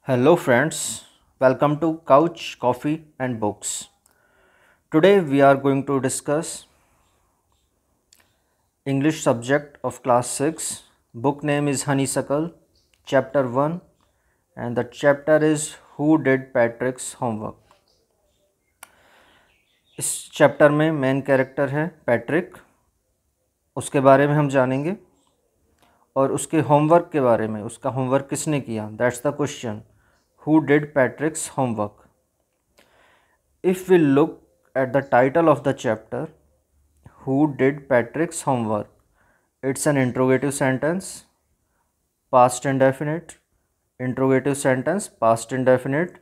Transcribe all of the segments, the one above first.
Hello, friends. Welcome to Couch, Coffee, and Books. Today, we are going to discuss English subject of class 6. Book name is Honeysuckle, chapter 1, and the chapter is Who Did Patrick's Homework. इस chapter में main character है Patrick, उसके बारे में हम जानेंगे और उसके होमवर्क के बारे में, उसका होमवर्क किसने किया, that's the question. Who did Patrick's homework? If we look at the title of the chapter, Who did Patrick's homework? It's an interrogative sentence, past indefinite, interrogative sentence, past indefinite.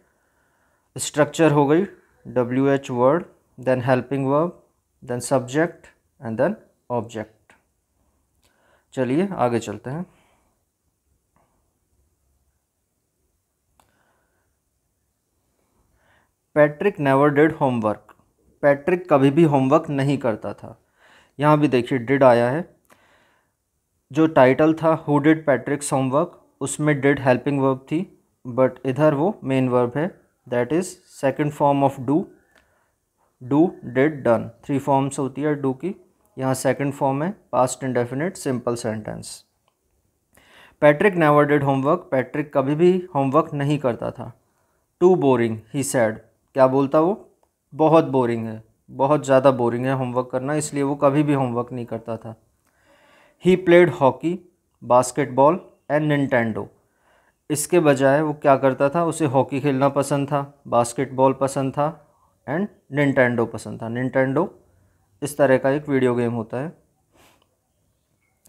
Structure हो गई WH word, then helping verb, then subject and then object. चलिए आगे चलते हैं. Patrick never did homework. Patrick कभी भी homework नहीं करता था. यहाँ भी देखिए डिड आया है. जो टाइटल था हु डिड पैट्रिक्स होमवर्क, उसमें डिड हेल्पिंग वर्ब थी, बट इधर वो मेन वर्ब है, that is second form of do. Do, did, done, 3 forms होती है डू की. यहाँ सेकंड फॉर्म है past indefinite simple sentence. Patrick never did homework. Patrick कभी भी होमवर्क नहीं करता था. Too boring he said. क्या बोलता वो? बहुत बोरिंग है, बहुत ज़्यादा बोरिंग है होमवर्क करना, इसलिए वो कभी भी होमवर्क नहीं करता था. He played hockey, basketball and Nintendo. इसके बजाय वो क्या करता था? उसे हॉकी खेलना पसंद था, बास्केटबॉल पसंद था एंड निंटेंडो पसंद था. निंटेंडो इस तरह का एक वीडियो गेम होता है.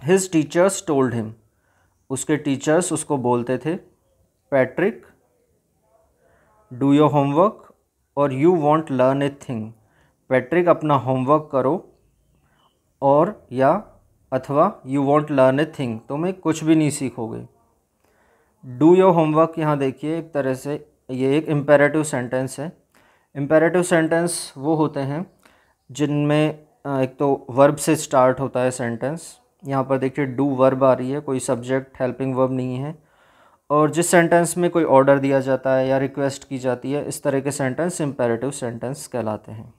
His teachers told him. उसके टीचर्स उसको बोलते थे, पैट्रिक डू योर होमवर्क और you want learn a thing. Patrick अपना होमवर्क करो और या अथवा you want learn a thing, तुम्हें कुछ भी नहीं सीखोगे. डू योर होमवर्क यहाँ देखिए एक तरह से ये एक इम्पेरेटिव सेंटेंस है. इम्पेरेटिव सेंटेंस वो होते हैं जिनमें एक तो वर्ब से स्टार्ट होता है सेंटेंस. यहाँ पर देखिए डू वर्ब आ रही है, कोई सब्जेक्ट हेल्पिंग वर्ब नहीं है. और जिस सेंटेंस में कोई ऑर्डर दिया जाता है या रिक्वेस्ट की जाती है, इस तरह के सेंटेंस इम्पेरेटिव सेंटेंस कहलाते हैं.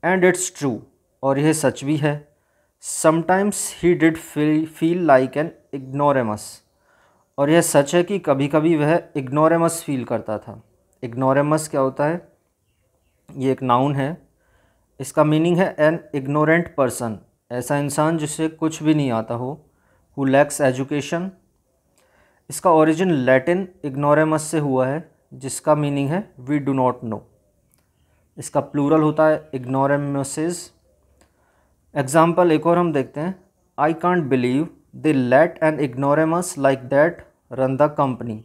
एंड इट्स ट्रू, और यह सच भी है. Sometimes he did feel like an ignoramus. और यह सच है कि कभी कभी वह इग्नोरेमस फील करता था. इग्नोरेमस क्या होता है? ये एक नाउन है. इसका मीनिंग है एन इग्नोरेंट पर्सन, ऐसा इंसान जिसे कुछ भी नहीं आता हो. Who lacks education. इसका ओरिजिन लैटिन इग्नोरेमस से हुआ है, जिसका मीनिंग है वी डू नॉट नो. इसका प्लूरल होता है इग्नोरेमसेस. एग्जाम्पल एक और हम देखते हैं. I can't believe they let an ignoramus like that run the company.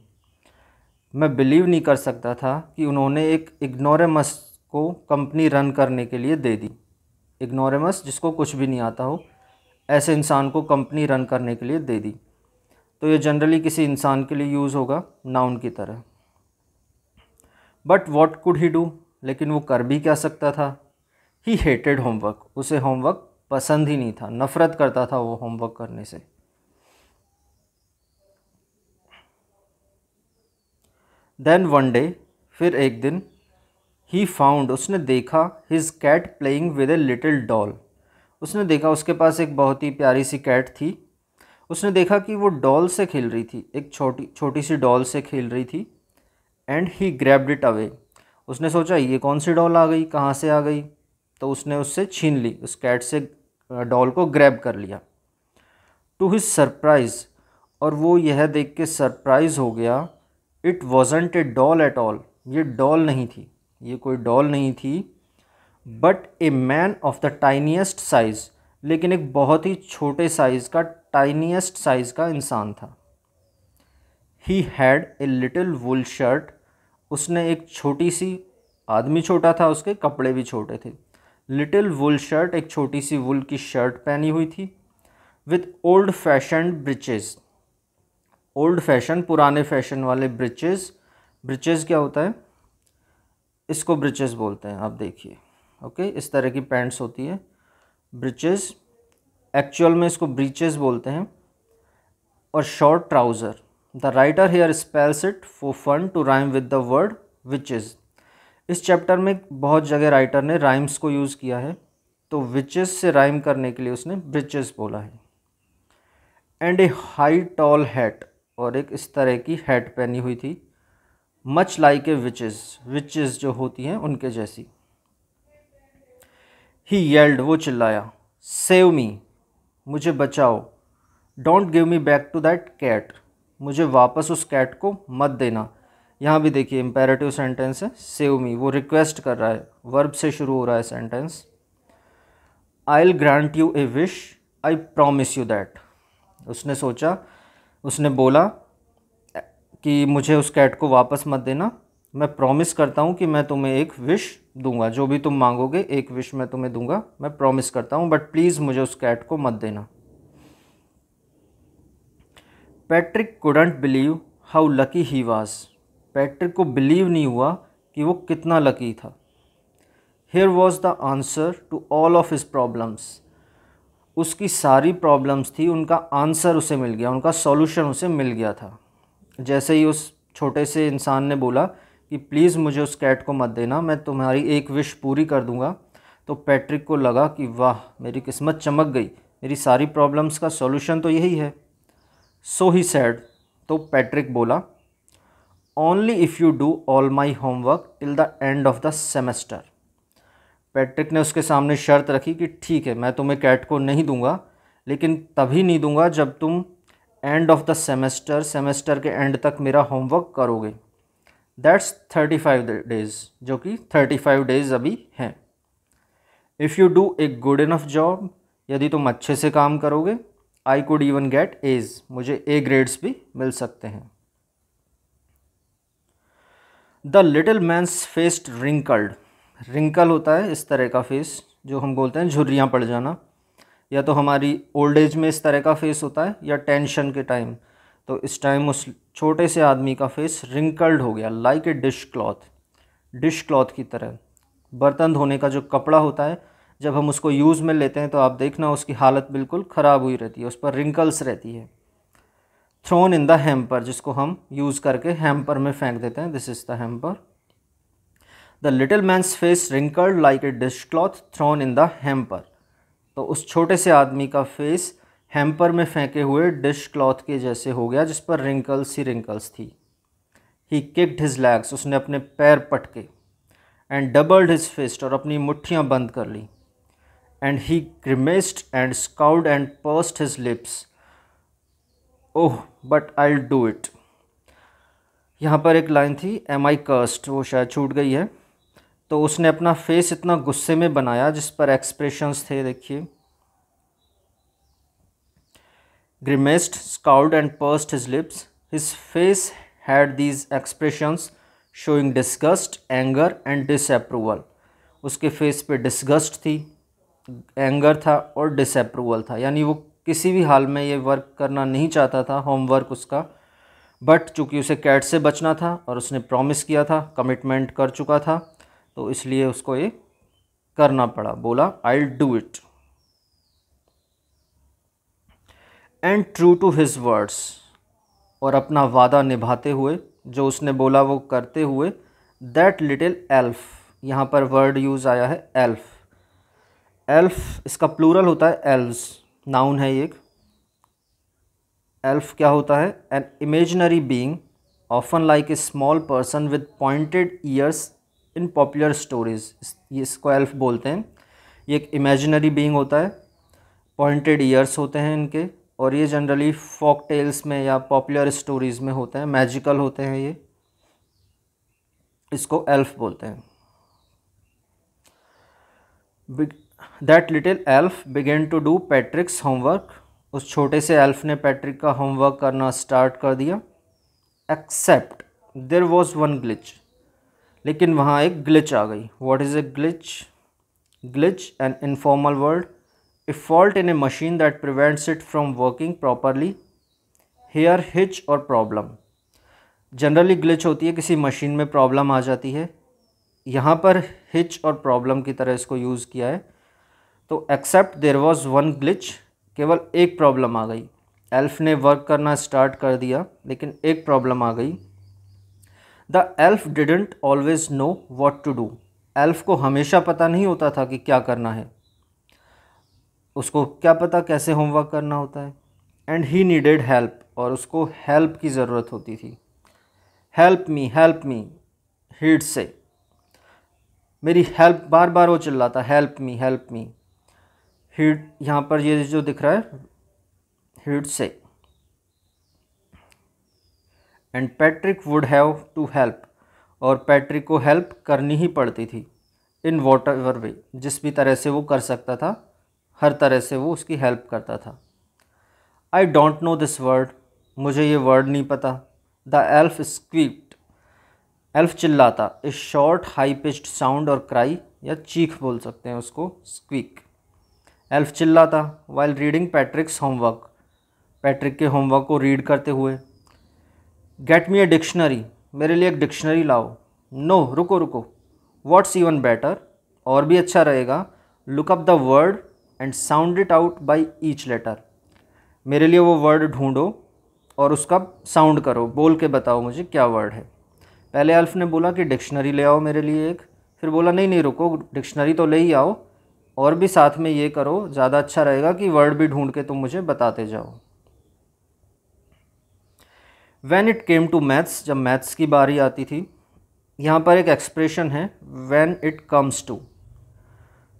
मैं बिलीव नहीं कर सकता था कि उन्होंने एक इग्नोरेमस को कंपनी रन करने के लिए दे दी. इग्नोरेमस जिसको कुछ भी नहीं आता हो, ऐसे इंसान को कंपनी रन करने के लिए दे दी. तो ये जनरली किसी इंसान के लिए यूज़ होगा नाउन की तरह. But what could he do. लेकिन वो कर भी क्या सकता था? ही हेटेड होमवर्क. उसे होमवर्क पसंद ही नहीं था, नफ़रत करता था वो होमवर्क करने से. देन वन डे, फिर एक दिन, ही फाउंड, उसने देखा, his cat playing with a little doll. उसने देखा उसके पास एक बहुत ही प्यारी सी कैट थी. उसने देखा कि वो डॉल से खेल रही थी, एक छोटी सी डॉल से खेल रही थी. And he grabbed it away. उसने सोचा ये कौन सी डॉल आ गई, कहाँ से आ गई, तो उसने उससे छीन ली, उस कैट से डॉल को ग्रैब कर लिया. टू हिज सरप्राइज़, और वो यह देख के सरप्राइज़ हो गया, it wasn't A doll at all. ये डॉल नहीं थी, ये कोई डॉल नहीं थी, but a man of the tiniest size. लेकिन एक बहुत ही छोटे साइज़ का, टाइनीएस्ट साइज़ का इंसान था. He had a little wool shirt. उसने एक छोटी सी, आदमी छोटा था, उसके कपड़े भी छोटे थे. लिटिल वुल शर्ट, एक छोटी सी वुल की शर्ट पहनी हुई थी. With old fashion breaches. Old fashion, पुराने फैशन वाले ब्रिचेस. ब्रिचेस क्या होता है? इसको ब्रिचेस बोलते हैं. आप देखिए, ओके, इस तरह की पैंट्स होती है ब्रिचेस. एक्चुअल में इसको ब्रीचेस बोलते हैं. और short trouser, the writer here spells it for fun to rhyme with the word witches. इस चैप्टर में बहुत जगह राइटर ने राइम्स को यूज़ किया है, तो विचेस से राइम करने के लिए उसने ब्रिचेस बोला है। And a high tall hat, और एक इस तरह की हैट पहनी हुई थी, much like a witches, witches जो होती हैं उनके जैसी। ही येल्ड, वो चिल्लाया, सेव मी, मुझे बचाओ, don't give me back to that cat, मुझे वापस उस कैट को मत देना। यहाँ भी देखिए इम्पेरेटिव सेंटेंस है, सेव मी, वो रिक्वेस्ट कर रहा है, वर्ब से शुरू हो रहा है sentence. I will grant U A wish, I promise you that. उसने सोचा, उसने बोला कि मुझे उस कैट को वापस मत देना, मैं प्रॉमिस करता हूँ कि मैं तुम्हें एक विश दूंगा, जो भी तुम मांगोगे एक विश मैं तुम्हें दूंगा, मैं प्रॉमिस करता हूँ, बट प्लीज़ मुझे उस कैट को मत देना। Patrick couldn't believe how lucky he was. Patrick को बिलीव नहीं हुआ कि वो कितना लकी था। Here was the answer to all of his problems. उसकी सारी प्रॉब्लम्स थी, उनका आंसर उसे मिल गया, उनका सॉल्यूशन उसे मिल गया था। जैसे ही उस छोटे से इंसान ने बोला कि प्लीज़ मुझे उस कैट को मत देना, मैं तुम्हारी एक विश पूरी कर दूंगा, तो पैट्रिक को लगा कि वाह, मेरी किस्मत चमक गई, मेरी सारी प्रॉब्लम्स का सॉल्यूशन तो यही है। सो ही सैड, तो पैट्रिक बोला, only if you do all my homework till the end of the semester. Patrick ने उसके सामने शर्त रखी कि ठीक है, मैं तुम्हें कैट को नहीं दूंगा, लेकिन तभी नहीं दूंगा जब तुम end of the semester, semester के एंड तक मेरा होमवर्क करोगे। दैट्स 35 डेज़, जो कि 35 डेज़ अभी हैं। If you do a good enough job, यदि तुम अच्छे से काम करोगे, I could even get A's, मुझे ए ग्रेड्स भी मिल सकते हैं। The little man's face wrinkled. Wrinkle होता है इस तरह का फेस, जो हम बोलते हैं झुर्रियाँ पड़ जाना, या तो हमारी ओल्ड एज में इस तरह का फेस होता है, या टेंशन के टाइम। तो इस टाइम उस छोटे से आदमी का फेस रिंकल्ड हो गया, like a dish cloth, dish cloth की तरह। बर्तन धोने का जो कपड़ा होता है, जब हम उसको यूज़ में लेते हैं तो आप देखना उसकी हालत बिल्कुल ख़राब हुई रहती है, उस पर रिंकल्स रहती है। थ्रोन इन द हैम्पर, जिसको हम यूज़ करके हैम्पर में फेंक देते हैं, this is the hamper. The little man's face wrinkled like a dish cloth thrown in the hamper. तो उस छोटे से आदमी का फेस हैम्पर में फेंके हुए डिश क्लॉथ के जैसे हो गया, जिस पर रिंकल्स ही रिंकल्स थी। ही किक्ड हिज लेग्स, उसने अपने पैर पटके, एंड डबल्ड हिज फिस्ट, और अपनी मुट्ठियाँ बंद कर ली। And he grimaced and scowled and pursed his lips, oh but I will do it. यहाँ पर एक लाइन थी, एम आई कर्स्ड, वो शायद छूट गई है। तो उसने अपना फेस इतना गुस्से में बनाया, जिस पर एक्सप्रेशंस थे, देखिए, grimaced, scowled and pursed his lips, his face had these expressions showing disgust, anger and disapproval. उसके फेस पे डिस्गस्ट थी, एंगर था और डिसअप्रूवल था, यानी वो किसी भी हाल में ये वर्क करना नहीं चाहता था, होमवर्क उसका, बट चूँकि उसे कैट से बचना था और उसने प्रॉमिस किया था, कमिटमेंट कर चुका था, तो इसलिए उसको ये करना पड़ा। बोला I will do it. And true to his words, और अपना वादा निभाते हुए, जो उसने बोला वो करते हुए, दैट लिटिल एल्फ, यहाँ पर वर्ड यूज़ आया है एल्फ। एल्फ इसका प्लूरल होता है एल्व्स, नाउन है एक। एल्फ क्या होता है? An imaginary being often like a small person with pointed years in popular stories, इसको एल्फ बोलते हैं। ये एक इमेजिनरी बीइंग होता है, पॉइंटेड ईयर्स होते हैं इनके, और ये जनरली फोक टेल्स में या पॉपुलर स्टोरीज़ में होते हैं, मैजिकल होते हैं ये, इसको एल्फ बोलते हैं। That little elf began to do Patrick's homework, उस छोटे से एल्फ ने पैट्रिक का होमवर्क करना स्टार्ट कर दिया। Except there was one glitch, लेकिन वहाँ एक ग्लिच आ गई। What is a glitch? Glitch an informal word, a fault in a machine that prevents it from working properly, here hitch और प्रॉब्लम। जनरली ग्लिच होती है किसी मशीन में प्रॉब्लम आ जाती है, यहाँ पर हिच और प्रॉब्लम की तरह इसको यूज़ किया है। तो except there was one glitch, केवल एक प्रॉब्लम आ गई। एल्फ ने वर्क करना स्टार्ट कर दिया, लेकिन एक प्रॉब्लम आ गई। The elf didn't always know what to do. Elf को हमेशा पता नहीं होता था कि क्या करना है, उसको क्या पता कैसे होमवर्क करना होता है। एंड ही नीडेड हेल्प, और उसको हेल्प की ज़रूरत होती थी। हेल्प मी हीड से, मेरी हेल्प, बार बार वो चिल्लाता हेल्प मी। हीड यहाँ पर ये जो दिख रहा है हीड से। And Patrick would have to help, और पैट्रिक को हेल्प करनी ही पड़ती थी। इन वॉट एवर वे, जिस भी तरह से वो कर सकता था, हर तरह से वो उसकी हेल्प करता था। I don't know this word, मुझे ये वर्ड नहीं पता। द एल्फ स्क्वीक्ड, एल्फ चिल्लाता। ए शॉर्ट हाई पिच्ड साउंड और क्राई, या चीख बोल सकते हैं उसको, स्क्वीक। एल्फ चिल्लाता वाइल रीडिंग पैट्रिक्स होमवर्क, पैट्रिक के होमवर्क को रीड करते हुए। गेट मी ए डिक्शनरी, मेरे लिए एक डिक्शनरी लाओ। नो, रुको, व्हाट्स इवन बेटर, और भी अच्छा रहेगा। Look up the word and sound it out by each letter, मेरे लिए वो वर्ड ढूंढो और उसका साउंड करो, बोल के बताओ मुझे क्या वर्ड है। पहले एल्फ ने बोला कि डिक्शनरी ले आओ मेरे लिए एक, फिर बोला नहीं रुको, डिक्शनरी तो ले ही आओ, और भी साथ में ये करो, ज़्यादा अच्छा रहेगा कि वर्ड भी ढूंढ के तुम मुझे बताते जाओ। When it came to maths, जब मैथ्स की बारी आती थी, यहाँ पर एक एक्सप्रेशन है व्हेन इट कम्स टू,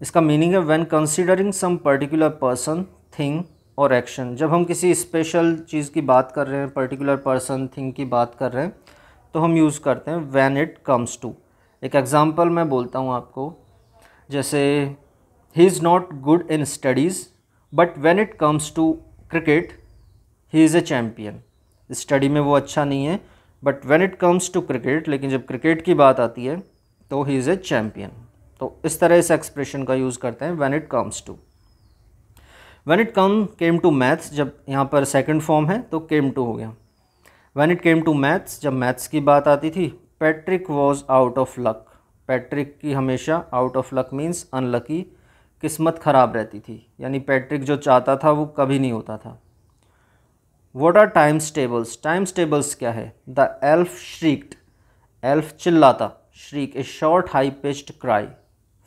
इसका मीनिंग है when considering some particular person, thing और एक्शन। जब हम किसी स्पेशल चीज़ की बात कर रहे हैं, पर्टिकुलर पर्सन, थिंग की बात कर रहे हैं, तो हम यूज़ करते हैं व्हेन इट कम्स टू। एक एग्जांपल मैं बोलता हूँ आपको, जैसे he is not good in studies but when it comes to cricket he is a champion. Study में वो अच्छा नहीं है, but when it comes to cricket, लेकिन जब क्रिकेट की बात आती है तो ही इज़ ए चैम्पियन। तो इस तरह इस एक्सप्रेशन का यूज़ करते हैं when it comes to. When it came to maths, जब यहाँ पर सेकंड फॉर्म है तो केम टू हो गया। When it came to maths, जब मैथ्स की बात आती थी, Patrick was out of luck, Patrick की हमेशा out of luck means unlucky, किस्मत ख़राब रहती थी, यानी पैट्रिक जो चाहता था वो कभी नहीं होता था। What are times tables, times tables क्या है? द एल्फ श्रीक्ड, एल्फ चिल्लाता, shriek a short high pitched cry,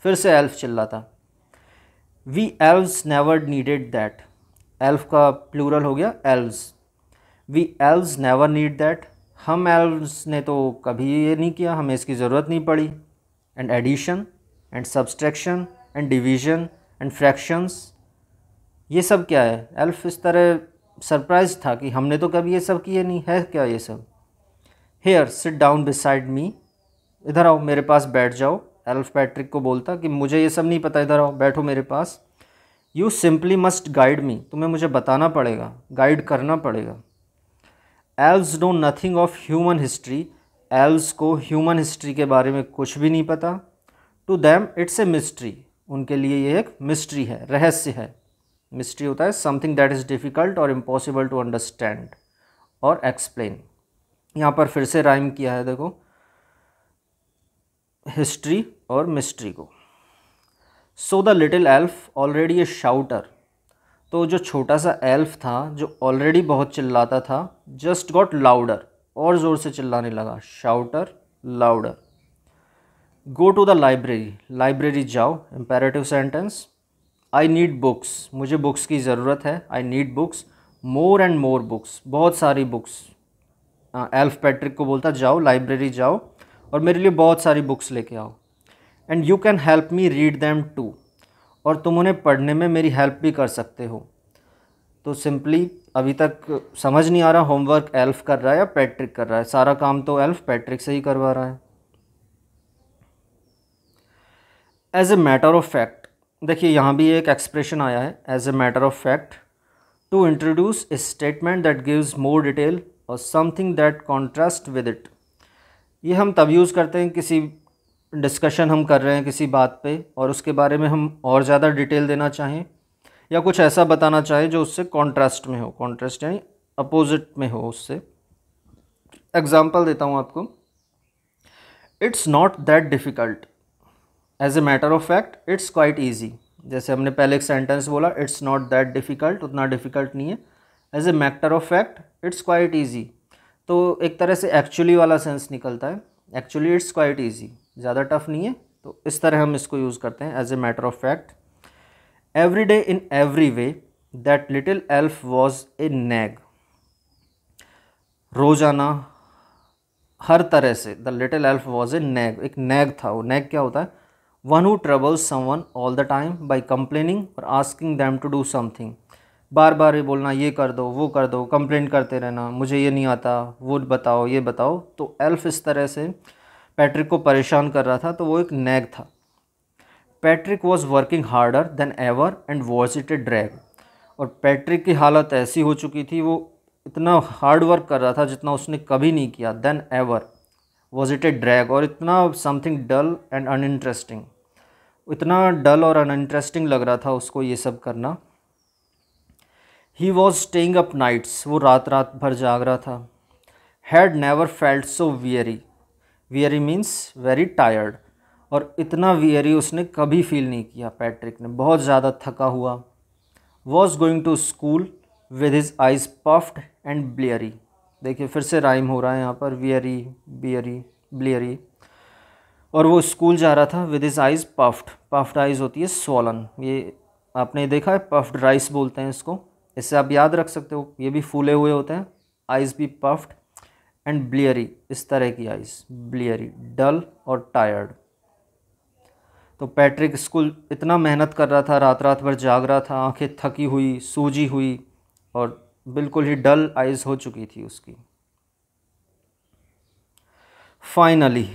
फिर से एल्फ चिल्लाता। We elves never needed that, elf का प्लूरल हो गया elves. We elves never need that, हम एल्व्स ने तो कभी ये नहीं किया, हमें इसकी ज़रूरत नहीं पड़ी। And addition and subtraction and division and fractions, ये सब क्या है? एल्फ इस तरह सरप्राइज था कि हमने तो कभी ये सब किए नहीं, है क्या ये सब। Here sit down beside me, इधर आओ मेरे पास बैठ जाओ, एल्फ पैट्रिक को बोलता कि मुझे ये सब नहीं पता, इधर आओ बैठो मेरे पास। You simply must guide me, तुम्हें मुझे बताना पड़ेगा, गाइड करना पड़ेगा। Elves know nothing of human history, elves को ह्यूमन हिस्ट्री के बारे में कुछ भी नहीं पता। To them it's a mystery, उनके लिए ये एक मिस्ट्री है, रहस्य है। मिस्ट्री होता है समथिंग दैट इज़ डिफ़िकल्ट और इम्पॉसिबल टू अंडरस्टैंड और एक्सप्लेन। यहाँ पर फिर से राइम किया है, देखो, हिस्ट्री और मिस्ट्री को। So the little elf already ए शाउटर, तो जो छोटा सा एल्फ था जो ऑलरेडी बहुत चिल्लाता था, जस्ट गॉट लाउडर, और ज़ोर से चिल्लाने लगा, shouted louder. Go to the library, library जाओ, imperative sentence. I need books, मुझे बुक्स की ज़रूरत है, I need books. More and more books, बहुत सारी बुक्स। एल्फ पैट्रिक को बोलता जाओ लाइब्रेरी जाओ और मेरे लिए बहुत सारी बुक्स लेके आओ। And you can help me read them too, और तुम उन्हें पढ़ने में मेरी हेल्प भी कर सकते हो। तो सिंपली अभी तक समझ नहीं आ रहा होमवर्क एल्फ कर रहा है या पैट्रिक कर रहा है, सारा काम तो एल्फ पैट्रिक से ही करवा रहा है। As a matter of fact, देखिए यहाँ भी एक एक्सप्रेशन आया है, as a matter of fact, to introduce a statement that gives more detail और something that contrast with it. ये हम तब यूज़ करते हैं किसी डिस्कशन हम कर रहे हैं किसी बात पे और उसके बारे में हम और ज़्यादा डिटेल देना चाहें या कुछ ऐसा बताना चाहें जो उससे कॉन्ट्रास्ट में हो, कॉन्ट्रास्ट यानी अपोजिट में हो उससे। एग्जांपल देता हूँ आपको, it's not that difficult, as a matter of fact it's quite easy. जैसे हमने पहले एक सेंटेंस बोला, इट्स नॉट दैट डिफ़िकल्ट, उतना डिफ़िकल्ट नहीं है, as a matter of fact it's quite easy, तो एक तरह से एक्चुअली वाला सेंस निकलता है, एक्चुअली इट्स क्वाइट ईजी, ज़्यादा टफ नहीं है, तो इस तरह हम इसको यूज़ करते हैं as a matter of fact. Every day in every way that little elf was a nag, रोजाना हर तरह से the little elf was a nag, एक नैग था। वो नैग क्या होता है? One who troubles someone all the time by complaining और asking them to do something, बार बार ये बोलना ये कर दो वो कर दो, कंप्लेन करते रहना, मुझे ये नहीं आता, वो बताओ ये बताओ। तो एल्फ इस तरह से पैट्रिक को परेशान कर रहा था, तो वो एक नैग था। Patrick was working harder than ever and was it A drag, और पैट्रिक की हालत ऐसी हो चुकी थी, वो इतना हार्ड वर्क कर रहा था जितना उसने कभी नहीं किया। Then ever was it A drag, और इतना समथिंग डल एंड अनइंटरेस्टिंग, इतना डल और अनइंटरेस्टिंग लग रहा था उसको ये सब करना। He was staying up nights, वो रात रात भर जाग रहा था। Had never felt so weary, weary means very tired, और इतना वियरी उसने कभी फील नहीं किया पैट्रिक ने, बहुत ज़्यादा थका हुआ। Was going to school with his eyes puffed and bleary, देखिए फिर से राइम हो रहा है यहाँ पर, वियरी बियरी ब्लियरी। और वो स्कूल जा रहा था with his eyes puffed, puffed eyes होती है स्वॉलन, ये आपने देखा है, पफ्ड राइस बोलते हैं इसको, इससे आप याद रख सकते हो, ये भी फूले हुए होते हैं, आइज भी पफ्ड, एंड ब्लियरी इस तरह की आइज, ब्लियरी डल और टायर्ड। तो पैट्रिक स्कूल इतना मेहनत कर रहा था, रात रात भर जाग रहा था, आंखें थकी हुई सूजी हुई और बिल्कुल ही डल आइज हो चुकी थी उसकी। Finally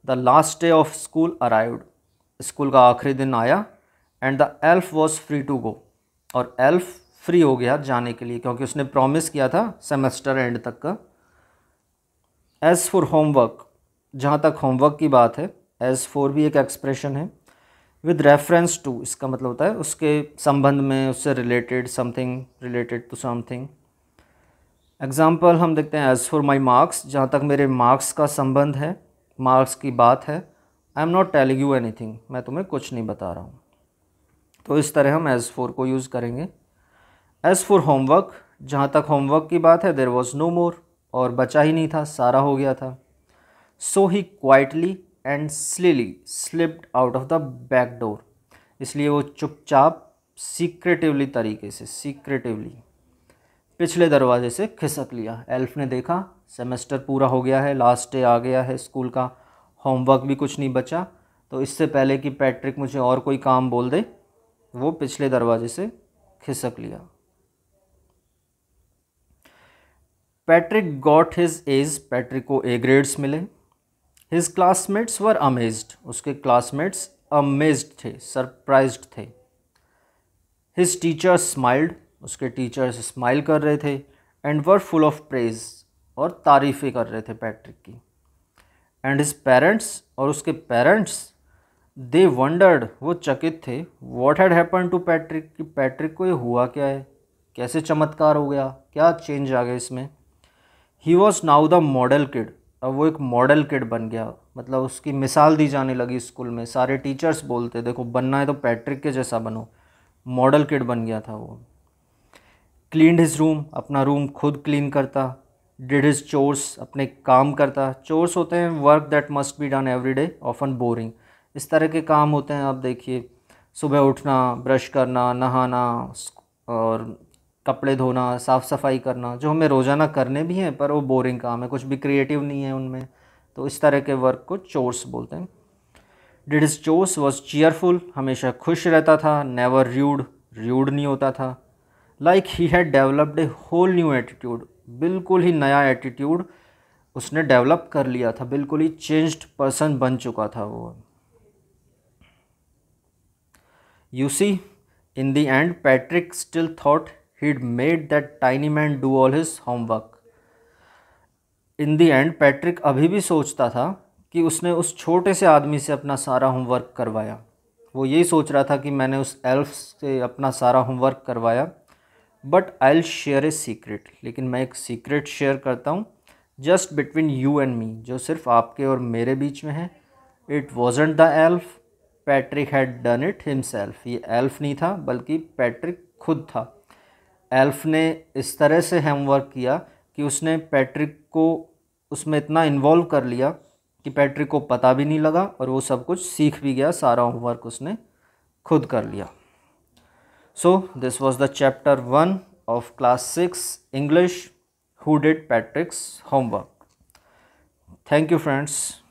the last day of school arrived, school का आखिरी दिन आया। And the elf was free to go, और एल्फ फ्री हो गया जाने के लिए, क्योंकि उसने प्रॉमिस किया था सेमेस्टर एंड तक का। एज़ फॉर होमवर्क, जहाँ तक होमवर्क की बात है, एज़ फॉर भी एक एक्सप्रेशन है, विद रेफरेंस टू इसका मतलब होता है उसके संबंध में, उससे related, something related to something. Example हम देखते हैं, एज़ फॉर माई मार्क्स, जहाँ तक मेरे मार्क्स का संबंध है, मार्क्स की बात है। I am not telling you anything, मैं तुम्हें कुछ नहीं बता रहा हूँ। तो इस तरह हम एज़ फॉर को यूज़ करेंगे। एज़ फॉर होमवर्क, जहाँ तक होमवर्क की बात है, देयर वॉज नो मोर, और बचा ही नहीं था, सारा हो गया था। So he quietly and slyly slipped out of the back door, इसलिए वो चुपचाप सीक्रेटिवली तरीके से, सीक्रेटिवली पिछले दरवाजे से खिसक लिया। एल्फ ने देखा सेमेस्टर पूरा हो गया है, लास्ट डे आ गया है स्कूल का, होमवर्क भी कुछ नहीं बचा, तो इससे पहले कि पैट्रिक मुझे और कोई काम बोल दे, वो पिछले दरवाजे से खिसक लिया। Patrick got his age, Patrick को ए ग्रेड्स मिले। हिज क्लासमेट्स वर अमेज्ड, उसके क्लासमेट्स अमेज्ड थे, सरप्राइज्ड थे। हिज टीचर्स स्माइल्ड, उसके टीचर्स स्माइल कर रहे थे। And were full of praise, और तारीफ़ें कर रहे थे पैट्रिक की। एंड हिज पेरेंट्स, और उसके पेरेंट्स, दे वंडर्ड, वो चकित थे, what had happen to Patrick, कि पैट्रिक को ये हुआ क्या है, कैसे चमत्कार हो गया, क्या चेंज आ गया इसमें। He was now the model kid, अब वो एक मॉडल किड बन गया, मतलब उसकी मिसाल दी जाने लगी स्कूल में, सारे टीचर्स बोलते देखो बनना है तो पैट्रिक के जैसा बनो, मॉडल किड बन गया था वो। क्लीन्ड हिज रूम, अपना रूम खुद क्लीन करता। डिड हिज चोर्स, अपने काम करता। चोर्स होते हैं work that must be done every day, often boring, इस तरह के काम होते हैं। आप देखिए, सुबह उठना, ब्रश करना, नहाना और कपड़े धोना, साफ़ सफाई करना, जो हमें रोज़ाना करने भी हैं पर वो बोरिंग काम है, कुछ भी क्रिएटिव नहीं है उनमें, तो इस तरह के वर्क को चोर्स बोलते हैं। Did his chores, was cheerful, हमेशा खुश रहता था। नेवर र्यूड, र्यूड नहीं होता था। Like he had developed a whole new attitude, बिल्कुल ही नया एटीट्यूड उसने डेवलप कर लिया था, बिल्कुल ही चेंज्ड पर्सन बन चुका था वो। You see, in the end Patrick still thought he'd made that tiny man do all his homework. In the end Patrick अभी भी सोचता था कि उसने उस छोटे से आदमी से अपना सारा होमवर्क करवाया। वो यही सोच रहा था कि मैंने उस एल्फ से अपना सारा होमवर्क करवाया। But I will share a secret, लेकिन मैं एक सीक्रेट शेयर करता हूँ, just between you and me, जो सिर्फ आपके और मेरे बीच में है। It wasn't the elf, Patrick had done it himself, ये एल्फ नहीं था बल्कि पैट्रिक खुद था। एल्फ ने इस तरह से होमवर्क किया कि उसने पैट्रिक को उसमें इतना इन्वॉल्व कर लिया कि पैट्रिक को पता भी नहीं लगा और वो सब कुछ सीख भी गया, सारा होमवर्क उसने खुद कर लिया। So this was the chapter 1 of class 6 English, who did Patrick's homework. Thank you friends.